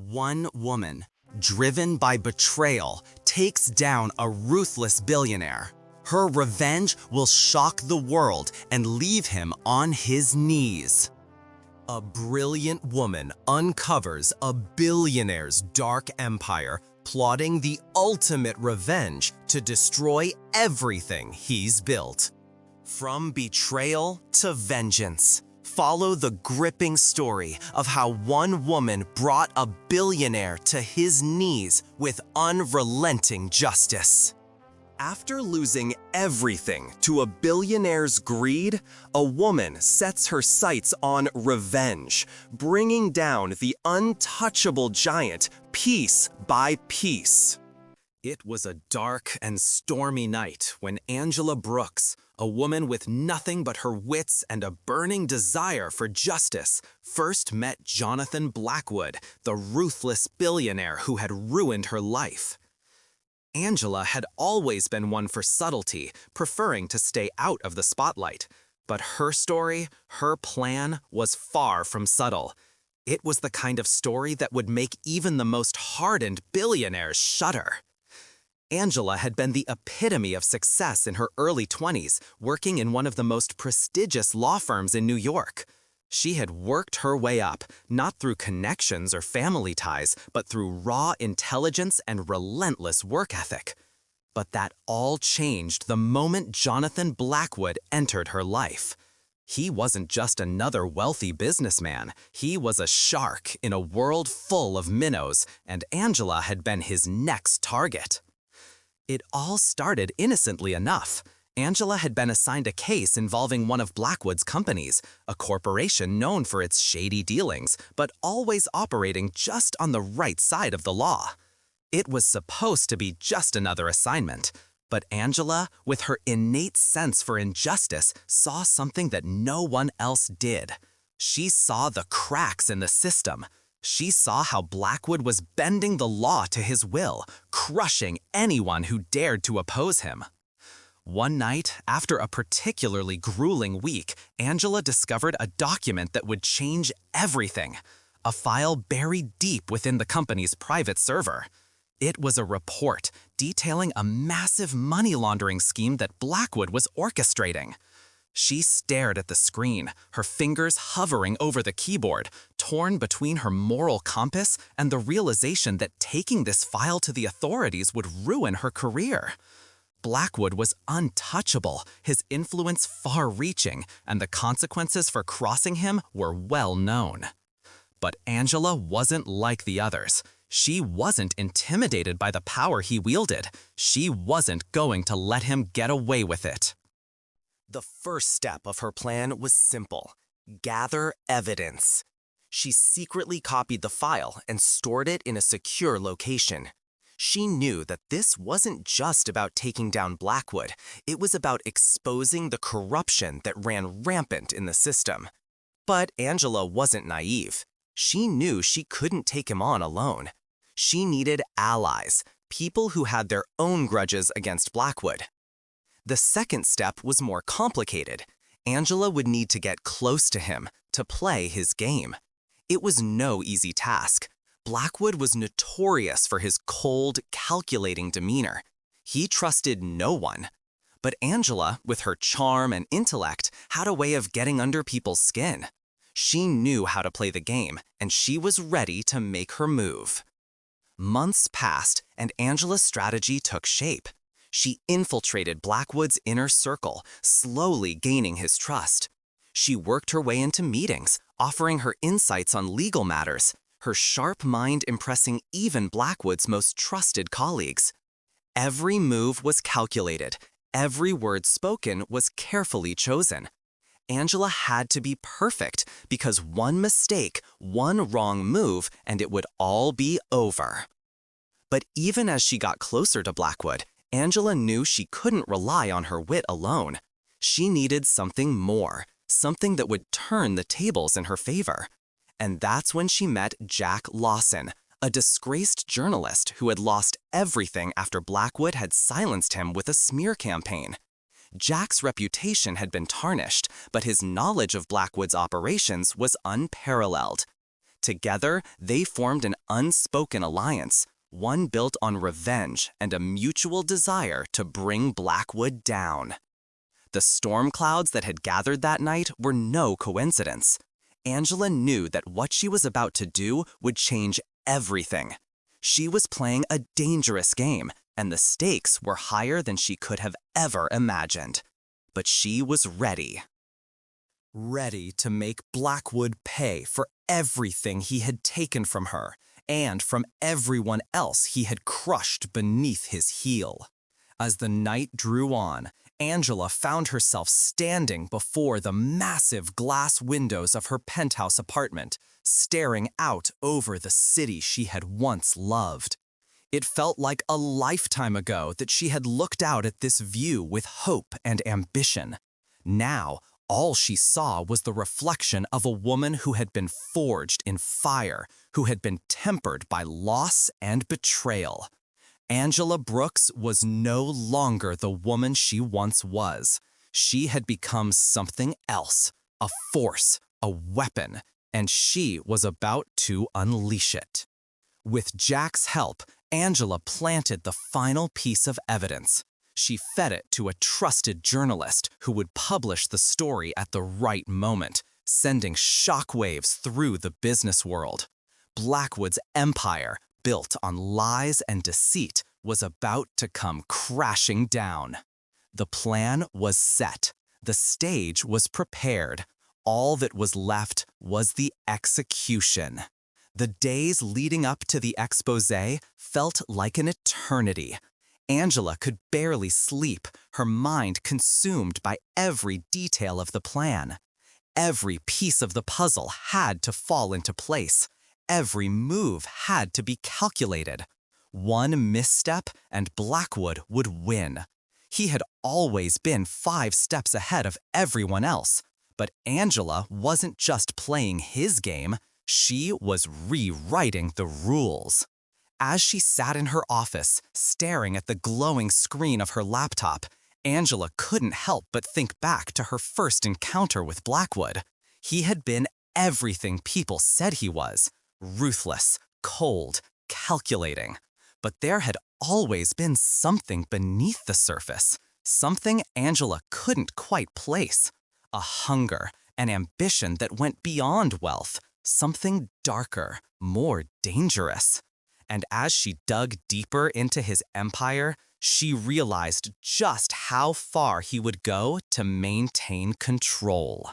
One woman, driven by betrayal, takes down a ruthless billionaire. Her revenge will shock the world and leave him on his knees. A brilliant woman uncovers a billionaire's dark empire, plotting the ultimate revenge to destroy everything he's built. From betrayal to vengeance, follow the gripping story of how one woman brought a billionaire to his knees with unrelenting justice. After losing everything to a billionaire's greed, a woman sets her sights on revenge, bringing down the untouchable giant piece by piece. It was a dark and stormy night when Angela Brooks, a woman with nothing but her wits and a burning desire for justice, first met Jonathan Blackwood, the ruthless billionaire who had ruined her life. Angela had always been one for subtlety, preferring to stay out of the spotlight. But her story, her plan, was far from subtle. It was the kind of story that would make even the most hardened billionaires shudder. Angela had been the epitome of success in her early 20s, working in one of the most prestigious law firms in New York. She had worked her way up, not through connections or family ties, but through raw intelligence and relentless work ethic. But that all changed the moment Jonathan Blackwood entered her life. He wasn't just another wealthy businessman. He was a shark in a world full of minnows, and Angela had been his next target. It all started innocently enough. Angela had been assigned a case involving one of Blackwood's companies, a corporation known for its shady dealings, but always operating just on the right side of the law. It was supposed to be just another assignment, but Angela, with her innate sense for injustice, saw something that no one else did. She saw the cracks in the system. She saw how Blackwood was bending the law to his will, crushing anyone who dared to oppose him. One night, after a particularly grueling week, Angela discovered a document that would change everything. A file buried deep within the company's private server. It was a report detailing a massive money laundering scheme that Blackwood was orchestrating. She stared at the screen, her fingers hovering over the keyboard, torn between her moral compass and the realization that taking this file to the authorities would ruin her career. Blackwood was untouchable, his influence far-reaching, and the consequences for crossing him were well known. But Angela wasn't like the others. She wasn't intimidated by the power he wielded. She wasn't going to let him get away with it. The first step of her plan was simple: gather evidence. She secretly copied the file and stored it in a secure location. She knew that this wasn't just about taking down Blackwood. It was about exposing the corruption that ran rampant in the system. But Angela wasn't naive. She knew she couldn't take him on alone. She needed allies, people who had their own grudges against Blackwood. The second step was more complicated. Angela would need to get close to him, to play his game. It was no easy task. Blackwood was notorious for his cold, calculating demeanor. He trusted no one. But Angela, with her charm and intellect, had a way of getting under people's skin. She knew how to play the game, and she was ready to make her move. Months passed, and Angela's strategy took shape. She infiltrated Blackwood's inner circle, slowly gaining his trust. She worked her way into meetings, offering her insights on legal matters, her sharp mind impressing even Blackwood's most trusted colleagues. Every move was calculated. Every word spoken was carefully chosen. Angela had to be perfect because one mistake, one wrong move, and it would all be over. But even as she got closer to Blackwood, Angela knew she couldn't rely on her wit alone. She needed something more, something that would turn the tables in her favor. And that's when she met Jack Lawson, a disgraced journalist who had lost everything after Blackwood had silenced him with a smear campaign. Jack's reputation had been tarnished, but his knowledge of Blackwood's operations was unparalleled. Together, they formed an unspoken alliance, one built on revenge and a mutual desire to bring Blackwood down. The storm clouds that had gathered that night were no coincidence. Angela knew that what she was about to do would change everything. She was playing a dangerous game, and the stakes were higher than she could have ever imagined. But she was ready. Ready to make Blackwood pay for everything he had taken from her and from everyone else he had crushed beneath his heel. As the night drew on, Angela found herself standing before the massive glass windows of her penthouse apartment, staring out over the city she had once loved. It felt like a lifetime ago that she had looked out at this view with hope and ambition. Now, all she saw was the reflection of a woman who had been forged in fire, who had been tempered by loss and betrayal. Angela Brooks was no longer the woman she once was. She had become something else, a force, a weapon, and she was about to unleash it. With Jack's help, Angela planted the final piece of evidence. She fed it to a trusted journalist who would publish the story at the right moment, sending shockwaves through the business world. Blackwood's empire, built on lies and deceit, was about to come crashing down. The plan was set. The stage was prepared. All that was left was the execution. The days leading up to the exposé felt like an eternity. Angela could barely sleep, her mind consumed by every detail of the plan. Every piece of the puzzle had to fall into place. Every move had to be calculated. One misstep and Blackwood would win. He had always been 5 steps ahead of everyone else, but Angela wasn't just playing his game, she was rewriting the rules. As she sat in her office, staring at the glowing screen of her laptop, Angela couldn't help but think back to her first encounter with Blackwood. He had been everything people said he was: ruthless, cold, calculating. But there had always been something beneath the surface, something Angela couldn't quite place. A hunger, an ambition that went beyond wealth, something darker, more dangerous. And as she dug deeper into his empire, she realized just how far he would go to maintain control.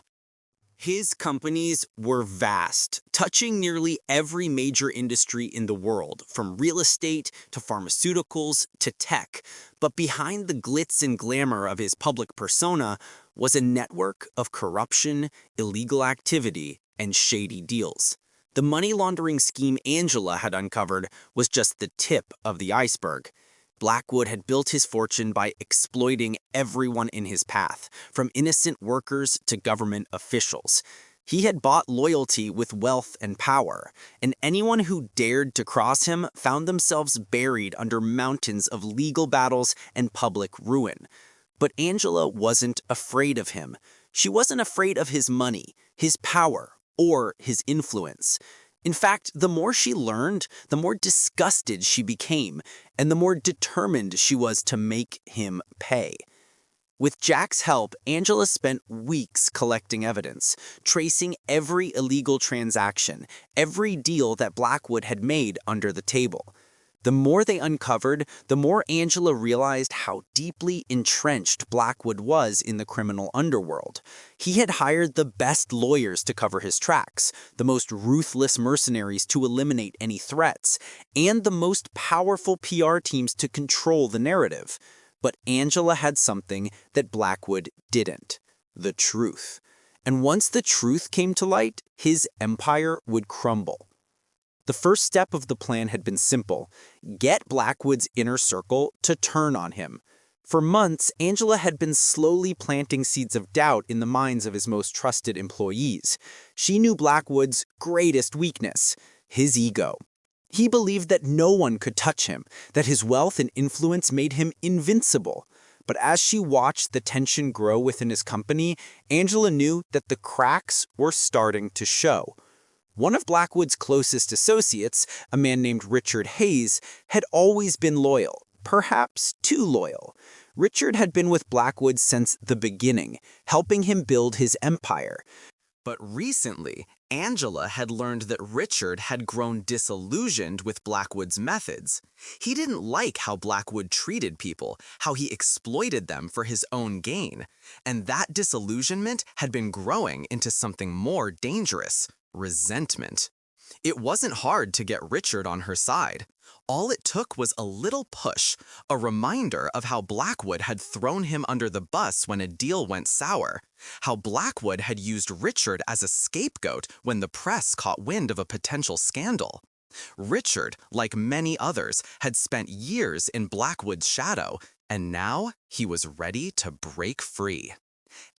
His companies were vast, touching nearly every major industry in the world, from real estate to pharmaceuticals to tech. But behind the glitz and glamour of his public persona was a network of corruption, illegal activity, and shady deals. The money laundering scheme Angela had uncovered was just the tip of the iceberg. Blackwood had built his fortune by exploiting everyone in his path, from innocent workers to government officials. He had bought loyalty with wealth and power, and anyone who dared to cross him found themselves buried under mountains of legal battles and public ruin. But Angela wasn't afraid of him. She wasn't afraid of his money, his power, or his influence. In fact, the more she learned, the more disgusted she became, and the more determined she was to make him pay. With Jack's help, Angela spent weeks collecting evidence, tracing every illegal transaction, every deal that Blackwood had made under the table. The more they uncovered, the more Angela realized how deeply entrenched Blackwood was in the criminal underworld. He had hired the best lawyers to cover his tracks, the most ruthless mercenaries to eliminate any threats, and the most powerful PR teams to control the narrative. But Angela had something that Blackwood didn't: the truth. And once the truth came to light, his empire would crumble. The first step of the plan had been simple: get Blackwood's inner circle to turn on him. For months, Angela had been slowly planting seeds of doubt in the minds of his most trusted employees. She knew Blackwood's greatest weakness: his ego. He believed that no one could touch him, that his wealth and influence made him invincible. But as she watched the tension grow within his company, Angela knew that the cracks were starting to show. One of Blackwood's closest associates, a man named Richard Hayes, had always been loyal, perhaps too loyal. Richard had been with Blackwood since the beginning, helping him build his empire. But recently, Angela had learned that Richard had grown disillusioned with Blackwood's methods. He didn't like how Blackwood treated people, how he exploited them for his own gain. And that disillusionment had been growing into something more dangerous: resentment. It wasn't hard to get Richard on her side. All it took was a little push, a reminder of how Blackwood had thrown him under the bus when a deal went sour, how Blackwood had used Richard as a scapegoat when the press caught wind of a potential scandal. Richard, like many others, had spent years in Blackwood's shadow, and now he was ready to break free.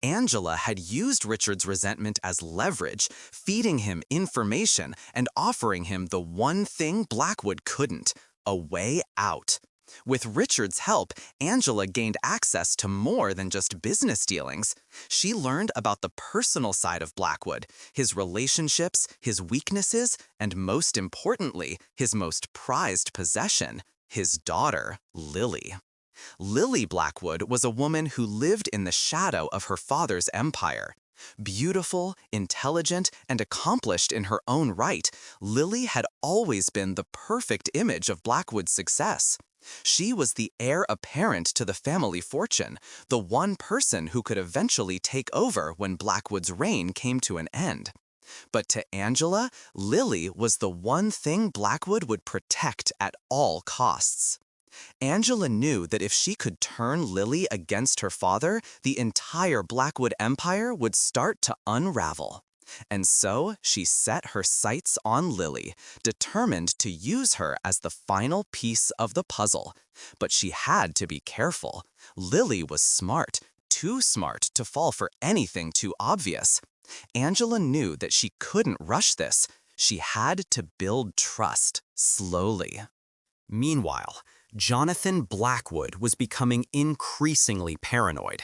Angela had used Richard's resentment as leverage, feeding him information and offering him the one thing Blackwood couldn't: a way out. With Richard's help, Angela gained access to more than just business dealings. She learned about the personal side of Blackwood, his relationships, his weaknesses, and most importantly, his most prized possession: his daughter, Lily. Lily Blackwood was a woman who lived in the shadow of her father's empire. Beautiful, intelligent, and accomplished in her own right, Lily had always been the perfect image of Blackwood's success. She was the heir apparent to the family fortune, the one person who could eventually take over when Blackwood's reign came to an end. But to Angela, Lily was the one thing Blackwood would protect at all costs. Angela knew that if she could turn Lily against her father, the entire Blackwood empire would start to unravel. And so she set her sights on Lily, determined to use her as the final piece of the puzzle. But she had to be careful. Lily was smart, too smart to fall for anything too obvious. Angela knew that she couldn't rush this. She had to build trust, slowly. Meanwhile, Jonathan Blackwood was becoming increasingly paranoid.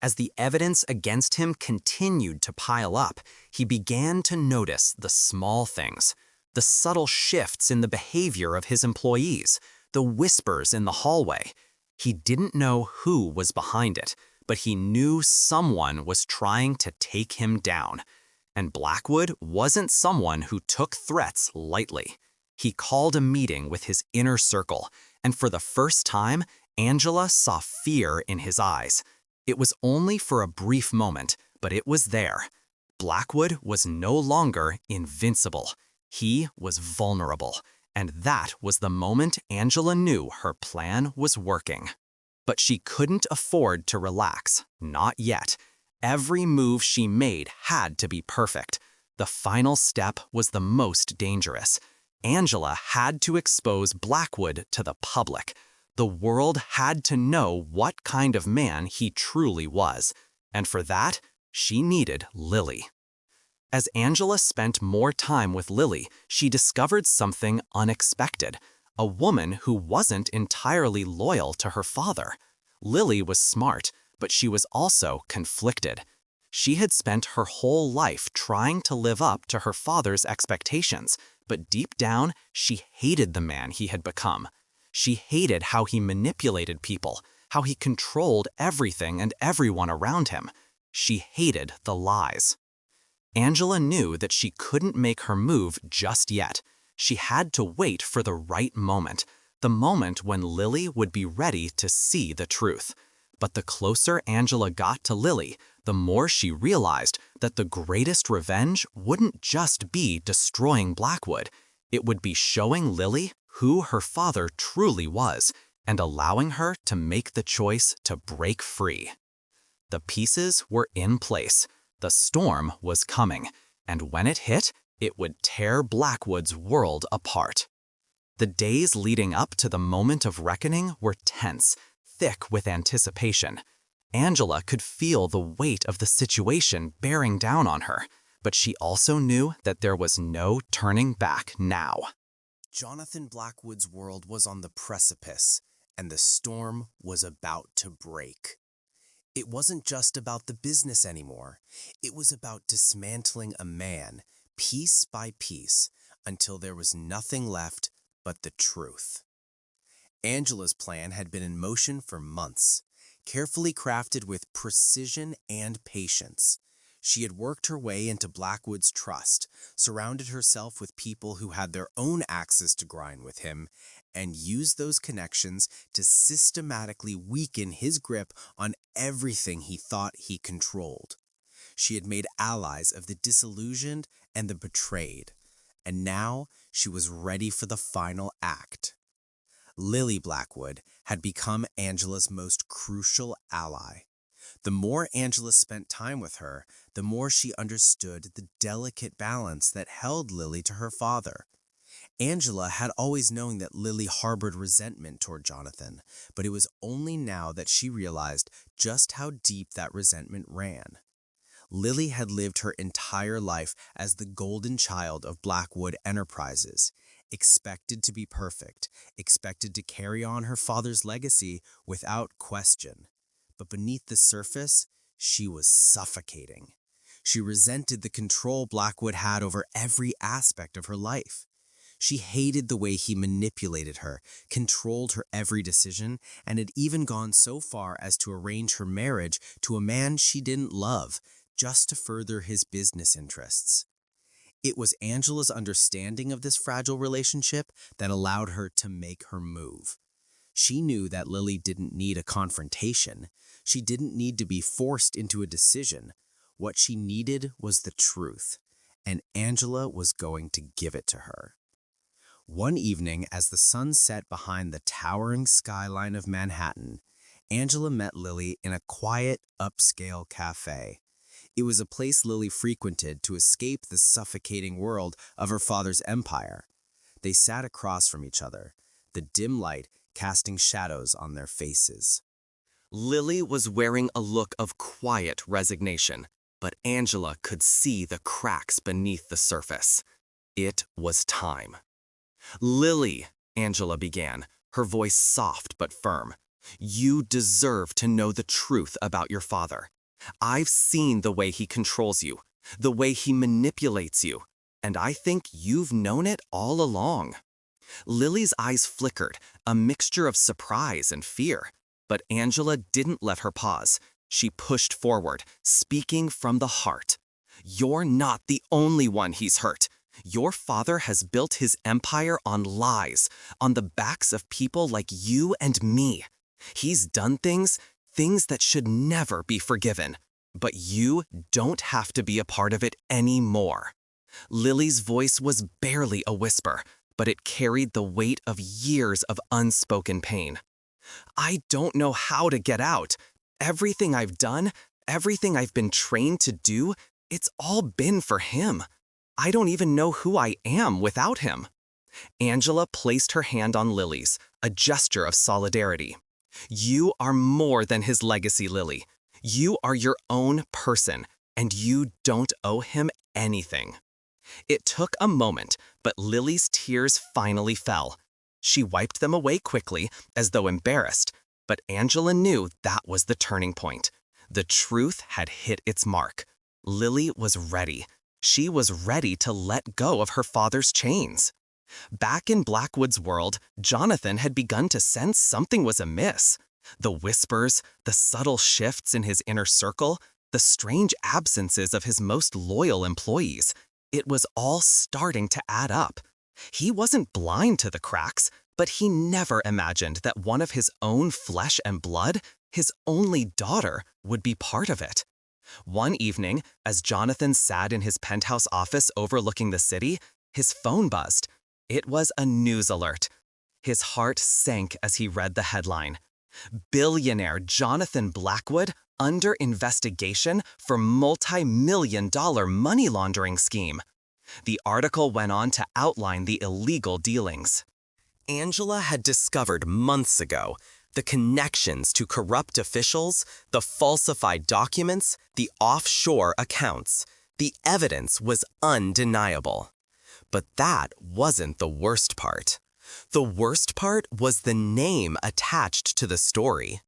As the evidence against him continued to pile up, he began to notice the small things, the subtle shifts in the behavior of his employees, the whispers in the hallway. He didn't know who was behind it, but he knew someone was trying to take him down. And Blackwood wasn't someone who took threats lightly. He called a meeting with his inner circle, and for the first time, Angela saw fear in his eyes. It was only for a brief moment, but it was there. Blackwood was no longer invincible. He was vulnerable, and that was the moment Angela knew her plan was working. But she couldn't afford to relax, not yet. Every move she made had to be perfect. The final step was the most dangerous. Angela had to expose Blackwood to the public. The world had to know what kind of man he truly was, and for that, she needed Lily. As Angela spent more time with Lily, she discovered something unexpected: a woman who wasn't entirely loyal to her father. Lily was smart, but she was also conflicted. She had spent her whole life trying to live up to her father's expectations, but deep down, she hated the man he had become. She hated how he manipulated people, how he controlled everything and everyone around him. She hated the lies. Angela knew that she couldn't make her move just yet. She had to wait for the right moment, the moment when Lily would be ready to see the truth. But the closer Angela got to Lily, the more she realized that the greatest revenge wouldn't just be destroying Blackwood. It would be showing Lily who her father truly was and allowing her to make the choice to break free. The pieces were in place. The storm was coming, and when it hit, it would tear Blackwood's world apart. The days leading up to the moment of reckoning were tense, thick with anticipation. Angela could feel the weight of the situation bearing down on her, but she also knew that there was no turning back now. Jonathan Blackwood's world was on the precipice, and the storm was about to break. It wasn't just about the business anymore. It was about dismantling a man, piece by piece, until there was nothing left but the truth. Angela's plan had been in motion for months, carefully crafted with precision and patience. She had worked her way into Blackwood's trust, surrounded herself with people who had their own axes to grind with him, and used those connections to systematically weaken his grip on everything he thought he controlled. She had made allies of the disillusioned and the betrayed, and now she was ready for the final act. Lily Blackwood had become Angela's most crucial ally. The more Angela spent time with her, the more she understood the delicate balance that held Lily to her father. Angela had always known that Lily harbored resentment toward Jonathan, but it was only now that she realized just how deep that resentment ran. Lily had lived her entire life as the golden child of Blackwood Enterprises, expected to be perfect, expected to carry on her father's legacy without question. But beneath the surface, she was suffocating. She resented the control Blackwood had over every aspect of her life. She hated the way he manipulated her, controlled her every decision, and had even gone so far as to arrange her marriage to a man she didn't love, just to further his business interests. It was Angela's understanding of this fragile relationship that allowed her to make her move. She knew that Lily didn't need a confrontation. She didn't need to be forced into a decision. What she needed was the truth, and Angela was going to give it to her. One evening, as the sun set behind the towering skyline of Manhattan, Angela met Lily in a quiet, upscale cafe. It was a place Lily frequented to escape the suffocating world of her father's empire. They sat across from each other, the dim light casting shadows on their faces. Lily was wearing a look of quiet resignation, but Angela could see the cracks beneath the surface. It was time. "Lily," Angela began, her voice soft but firm, "you deserve to know the truth about your father. I've seen the way he controls you, the way he manipulates you, and I think you've known it all along." Lily's eyes flickered, a mixture of surprise and fear, but Angela didn't let her pause. She pushed forward, speaking from the heart. "You're not the only one he's hurt. Your father has built his empire on lies, on the backs of people like you and me. He's done things that should never be forgiven. But you don't have to be a part of it anymore." Lily's voice was barely a whisper, but it carried the weight of years of unspoken pain. "I don't know how to get out. Everything I've done, everything I've been trained to do, it's all been for him. I don't even know who I am without him." Angela placed her hand on Lily's, a gesture of solidarity. "You are more than his legacy, Lily. You are your own person, and you don't owe him anything." It took a moment, but Lily's tears finally fell. She wiped them away quickly, as though embarrassed, but Angela knew that was the turning point. The truth had hit its mark. Lily was ready. She was ready to let go of her father's chains. Back in Blackwood's world, Jonathan had begun to sense something was amiss. The whispers, the subtle shifts in his inner circle, the strange absences of his most loyal employees. It was all starting to add up. He wasn't blind to the cracks, but he never imagined that one of his own flesh and blood, his only daughter, would be part of it. One evening, as Jonathan sat in his penthouse office overlooking the city, his phone buzzed. It was a news alert. His heart sank as he read the headline. "Billionaire Jonathan Blackwood under investigation for multi-million-dollar money laundering scheme." The article went on to outline the illegal dealings. Angela had discovered months ago the connections to corrupt officials, the falsified documents, the offshore accounts. The evidence was undeniable. But that wasn't the worst part. The worst part was the name attached to the story.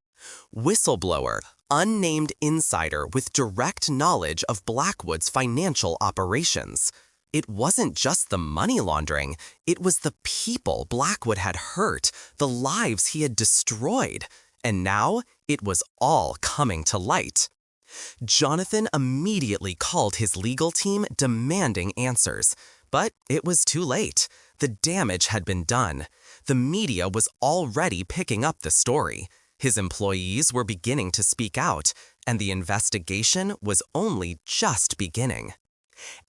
Whistleblower, unnamed insider with direct knowledge of Blackwood's financial operations. It wasn't just the money laundering, it was the people Blackwood had hurt, the lives he had destroyed. And now it was all coming to light. Jonathan immediately called his legal team demanding answers. But it was too late. The damage had been done. The media was already picking up the story. His employees were beginning to speak out, and the investigation was only just beginning.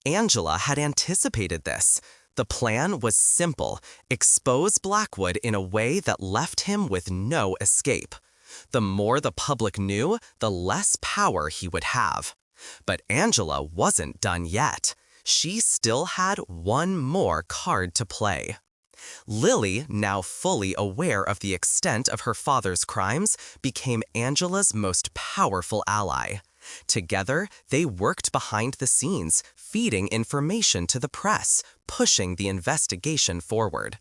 Angela had anticipated this. The plan was simple: expose Blackwood in a way that left him with no escape. The more the public knew, the less power he would have. But Angela wasn't done yet. She still had one more card to play. Lily, now fully aware of the extent of her father's crimes, became Angela's most powerful ally. Together, they worked behind the scenes, feeding information to the press, pushing the investigation forward.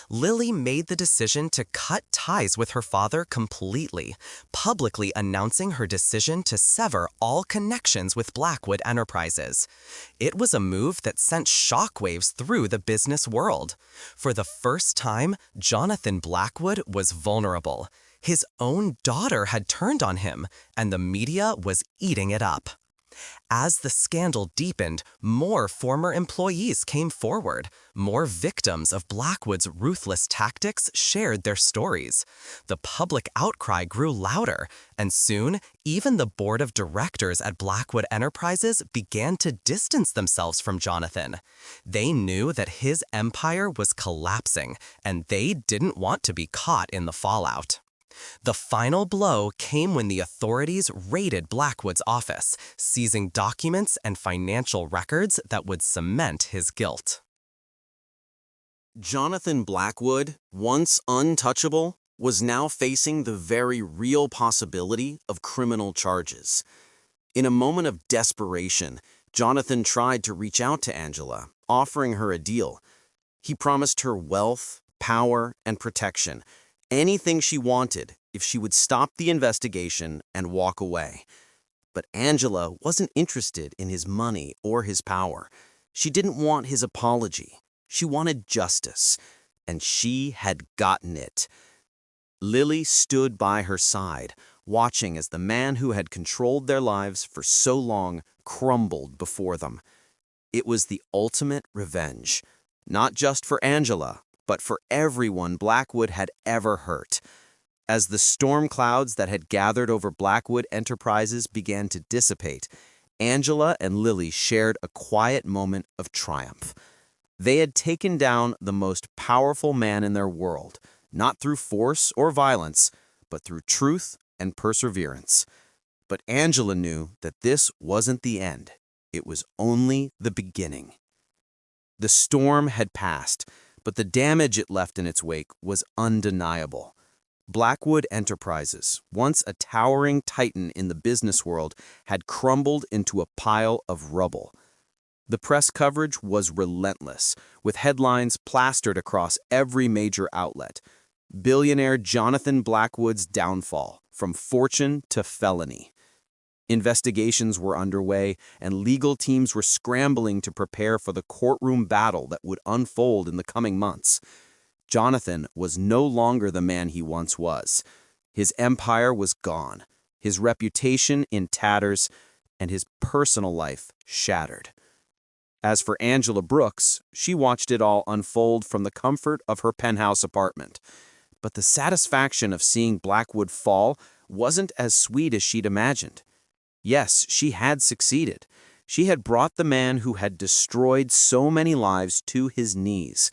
Lily made the decision to cut ties with her father completely, publicly announcing her decision to sever all connections with Blackwood Enterprises. It was a move that sent shockwaves through the business world. For the first time, Jonathan Blackwood was vulnerable. His own daughter had turned on him, and the media was eating it up. As the scandal deepened, more former employees came forward. More victims of Blackwood's ruthless tactics shared their stories. The public outcry grew louder, and soon, even the board of directors at Blackwood Enterprises began to distance themselves from Jonathan. They knew that his empire was collapsing, and they didn't want to be caught in the fallout. The final blow came when the authorities raided Blackwood's office, seizing documents and financial records that would cement his guilt. Jonathan Blackwood, once untouchable, was now facing the very real possibility of criminal charges. In a moment of desperation, Jonathan tried to reach out to Angela, offering her a deal. He promised her wealth, power, and protection. Anything she wanted if she would stop the investigation and walk away. But Angela wasn't interested in his money or his power. She didn't want his apology. She wanted justice, and she had gotten it. Lily stood by her side, watching as the man who had controlled their lives for so long crumbled before them. It was the ultimate revenge, not just for Angela, but for everyone Blackwood had ever hurt. As the storm clouds that had gathered over Blackwood Enterprises began to dissipate, Angela and Lily shared a quiet moment of triumph. They had taken down the most powerful man in their world, not through force or violence, but through truth and perseverance. But Angela knew that this wasn't the end. It was only the beginning. The storm had passed, but the damage it left in its wake was undeniable. Blackwood Enterprises, once a towering titan in the business world, had crumbled into a pile of rubble. The press coverage was relentless, with headlines plastered across every major outlet. Billionaire Jonathan Blackwood's downfall, from fortune to felony. Investigations were underway, and legal teams were scrambling to prepare for the courtroom battle that would unfold in the coming months. Jonathan was no longer the man he once was. His empire was gone, his reputation in tatters, and his personal life shattered. As for Angela Brooks, she watched it all unfold from the comfort of her penthouse apartment. But the satisfaction of seeing Blackwood fall wasn't as sweet as she'd imagined. Yes, she had succeeded. She had brought the man who had destroyed so many lives to his knees.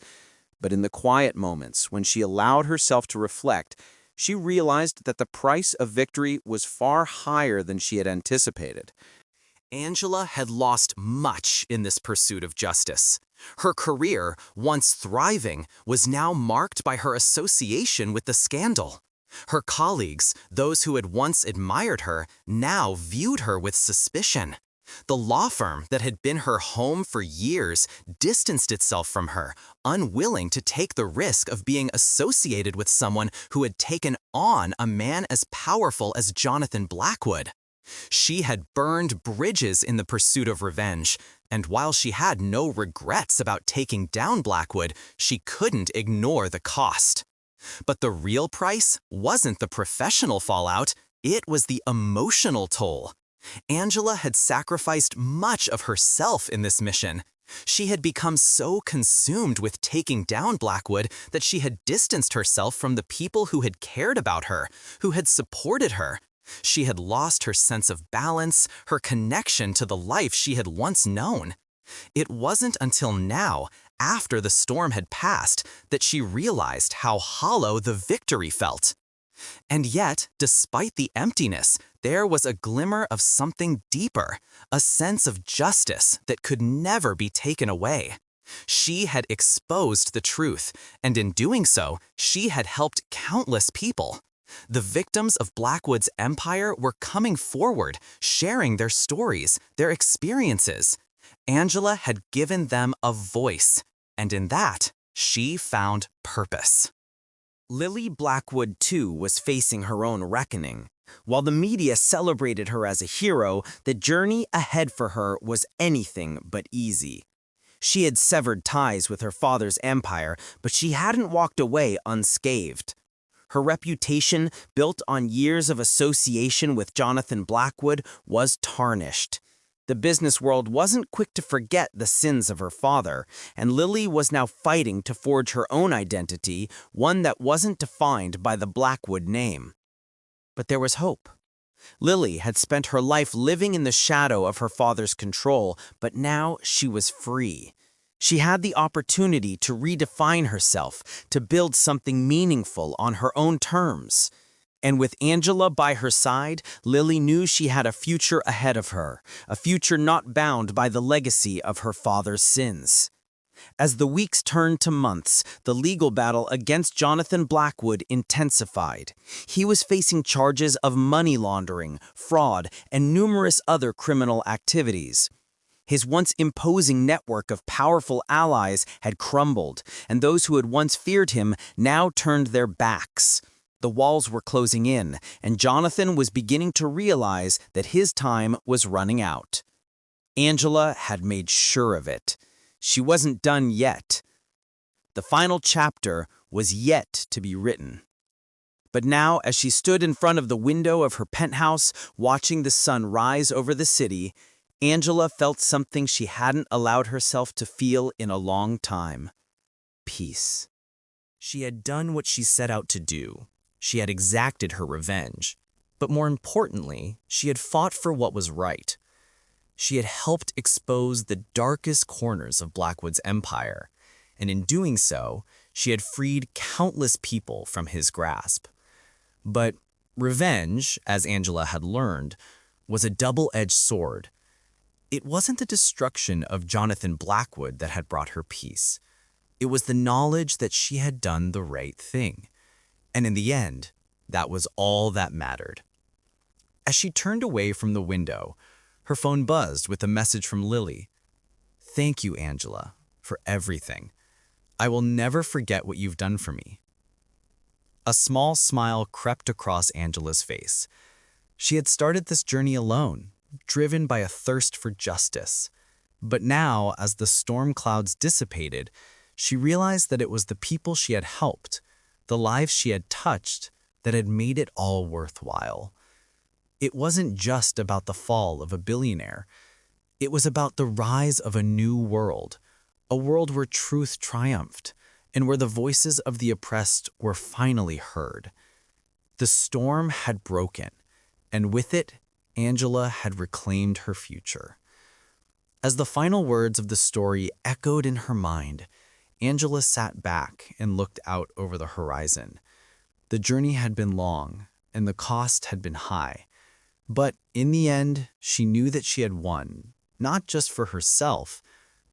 But in the quiet moments, when she allowed herself to reflect, she realized that the price of victory was far higher than she had anticipated. Angela had lost much in this pursuit of justice. Her career, once thriving, was now marked by her association with the scandal. Her colleagues, those who had once admired her, now viewed her with suspicion. The law firm that had been her home for years distanced itself from her, unwilling to take the risk of being associated with someone who had taken on a man as powerful as Jonathan Blackwood. She had burned bridges in the pursuit of revenge, and while she had no regrets about taking down Blackwood, she couldn't ignore the cost. But the real price wasn't the professional fallout, it was the emotional toll. Angela had sacrificed much of herself in this mission. She had become so consumed with taking down Blackwood that she had distanced herself from the people who had cared about her, who had supported her. She had lost her sense of balance, her connection to the life she had once known. It wasn't until now, after the storm had passed, that she realized how hollow the victory felt. And yet, despite the emptiness, there was a glimmer of something deeper, a sense of justice that could never be taken away. She had exposed the truth, and in doing so, she had helped countless people. The victims of Blackwood's empire were coming forward, sharing their stories, their experiences. Angela had given them a voice, and in that, she found purpose. Lily Blackwood, too, was facing her own reckoning. While the media celebrated her as a hero, the journey ahead for her was anything but easy. She had severed ties with her father's empire, but she hadn't walked away unscathed. Her reputation, built on years of association with Jonathan Blackwood, was tarnished. The business world wasn't quick to forget the sins of her father, and Lily was now fighting to forge her own identity, one that wasn't defined by the Blackwood name. But there was hope. Lily had spent her life living in the shadow of her father's control, but now she was free. She had the opportunity to redefine herself, to build something meaningful on her own terms. And with Angela by her side, Lily knew she had a future ahead of her, a future not bound by the legacy of her father's sins. As the weeks turned to months, the legal battle against Jonathan Blackwood intensified. He was facing charges of money laundering, fraud, and numerous other criminal activities. His once imposing network of powerful allies had crumbled, and those who had once feared him now turned their backs. The walls were closing in, and Jonathan was beginning to realize that his time was running out. Angela had made sure of it. She wasn't done yet. The final chapter was yet to be written. But now, as she stood in front of the window of her penthouse, watching the sun rise over the city, Angela felt something she hadn't allowed herself to feel in a long time: peace. She had done what she set out to do. She had exacted her revenge. But more importantly, she had fought for what was right. She had helped expose the darkest corners of Blackwood's empire, and in doing so, she had freed countless people from his grasp. But revenge, as Angela had learned, was a double-edged sword. It wasn't the destruction of Jonathan Blackwood that had brought her peace. It was the knowledge that she had done the right thing. And in the end, that was all that mattered. As she turned away from the window, her phone buzzed with a message from Lily. "Thank you, Angela, for everything. I will never forget what you've done for me." A small smile crept across Angela's face. She had started this journey alone, driven by a thirst for justice. But now, as the storm clouds dissipated, she realized that it was the people she had helped, the lives she had touched, that had made it all worthwhile. It wasn't just about the fall of a billionaire. It was about the rise of a new world, a world where truth triumphed, and where the voices of the oppressed were finally heard. The storm had broken, and with it, Angela had reclaimed her future. As the final words of the story echoed in her mind, Angela sat back and looked out over the horizon. The journey had been long, and the cost had been high. But in the end, she knew that she had won, not just for herself,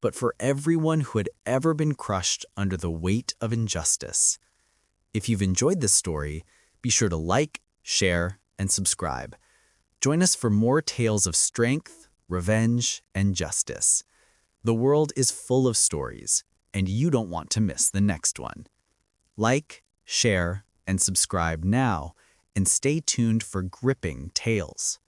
but for everyone who had ever been crushed under the weight of injustice. If you've enjoyed this story, be sure to like, share, and subscribe. Join us for more tales of strength, revenge, and justice. The world is full of stories, and you don't want to miss the next one. Like, share, and subscribe now, and stay tuned for gripping tales.